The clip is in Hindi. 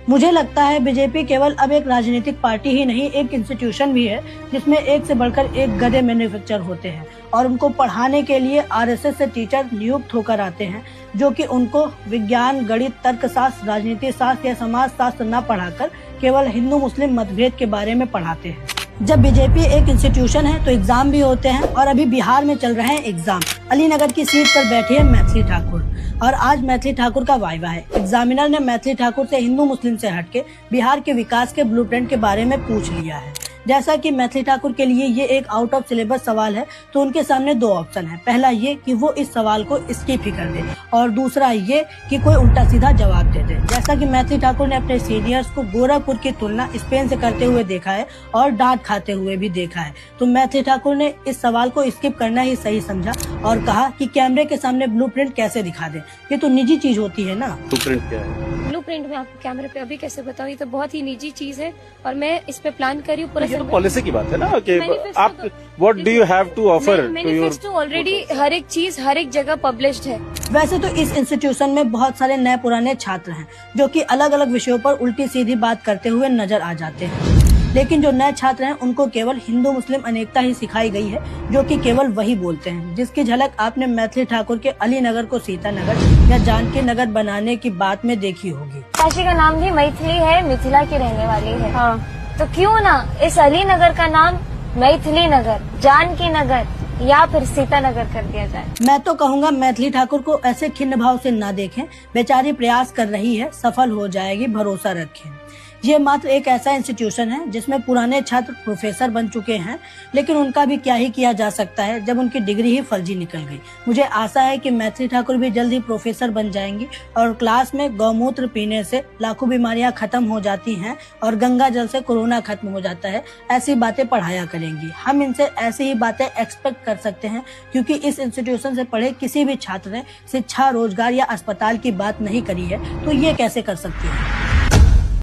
मुझे लगता है बीजेपी केवल अब एक राजनीतिक पार्टी ही नहीं, एक इंस्टीट्यूशन भी है जिसमें एक से बढ़कर एक गधे मैन्युफैक्चर होते हैं और उनको पढ़ाने के लिए आरएसएस से टीचर नियुक्त होकर आते हैं, जो कि उनको विज्ञान, गणित, तर्कशास्त्र, राजनीति शास्त्र या समाज शास्त्र न पढ़ाकर केवल हिंदू मुस्लिम मतभेद के बारे में पढ़ाते हैं। जब बीजेपी एक इंस्टीट्यूशन है तो एग्जाम भी होते हैं और अभी बिहार में चल रहे हैं एग्जाम। अलीनगर की सीट पर बैठी है मैथिली ठाकुर और आज मैथिली ठाकुर का वाइवा है। एग्जामिनर ने मैथिली ठाकुर से हिंदू मुस्लिम से हटके बिहार के विकास के ब्लूप्रिंट के बारे में पूछ लिया है। जैसा कि मैथिली ठाकुर के लिए ये एक आउट ऑफ सिलेबस सवाल है तो उनके सामने दो ऑप्शन है। पहला ये कि वो इस सवाल को स्किप ही कर दे और दूसरा ये कि कोई उल्टा सीधा जवाब दे दे। जैसा कि मैथिली ठाकुर ने अपने सीनियर्स को गोरखपुर की तुलना स्पेन से करते हुए देखा है और डांट खाते हुए भी देखा है, तो मैथिली ठाकुर ने इस सवाल को स्किप करना ही सही समझा और कहा कि कैमरे के सामने ब्लूप्रिंट कैसे दिखा दे, ये तो निजी चीज होती है ना। ब्लूप्रिंट क्या है? ब्लूप्रिंट में आपको कैमरे पे अभी कैसे बताऊं, ये तो बहुत ही निजी चीज है और मैं इस पे प्लान कर रही हूँ पूरा। ये तो पॉलिसी की बात है ना कि आप what do you have to offer. Manifesto already हर एक चीज हर एक जगह पब्लिश्ड है। वैसे तो इस इंस्टीट्यूशन में बहुत सारे नए पुराने छात्र हैं जो कि अलग अलग विषयों पर उल्टी सीधी बात करते हुए नजर आ जाते हैं, लेकिन जो नए छात्र हैं उनको केवल हिंदू मुस्लिम अनेकता ही सिखाई गई है, जो कि केवल वही बोलते हैं, जिसकी झलक आपने मैथिली ठाकुर के अलीनगर को सीतानगर या जानकी नगर बनाने की बात में देखी होगी। काशी का नाम भी मैथिली है, मिथिला की रहने वाली है। हाँ। तो क्यों ना इस अलीनगर का नाम मैथिली नगर, जानकी नगर या फिर सीतानगर कर दिया जाए। मैं तो कहूँगा मैथिली ठाकुर को ऐसे खिन्न भाव से ना देखें, बेचारी प्रयास कर रही है, सफल हो जाएगी, भरोसा रखें। ये मात्र एक ऐसा इंस्टीट्यूशन है जिसमें पुराने छात्र प्रोफेसर बन चुके हैं, लेकिन उनका भी क्या ही किया जा सकता है जब उनकी डिग्री ही फर्जी निकल गई। मुझे आशा है कि मैथिली ठाकुर भी जल्द ही प्रोफेसर बन जाएंगी और क्लास में गौमूत्र पीने से लाखों बीमारियां खत्म हो जाती हैं और गंगा जल से कोरोना खत्म हो जाता है, ऐसी बातें पढ़ाया करेंगी। हम इनसे ऐसी ही बातें एक्सपेक्ट कर सकते हैं क्योंकि इस इंस्टीट्यूशन से पढ़े किसी भी छात्र ने शिक्षा, रोजगार या अस्पताल की बात नहीं करी है, तो ये कैसे कर सकती है।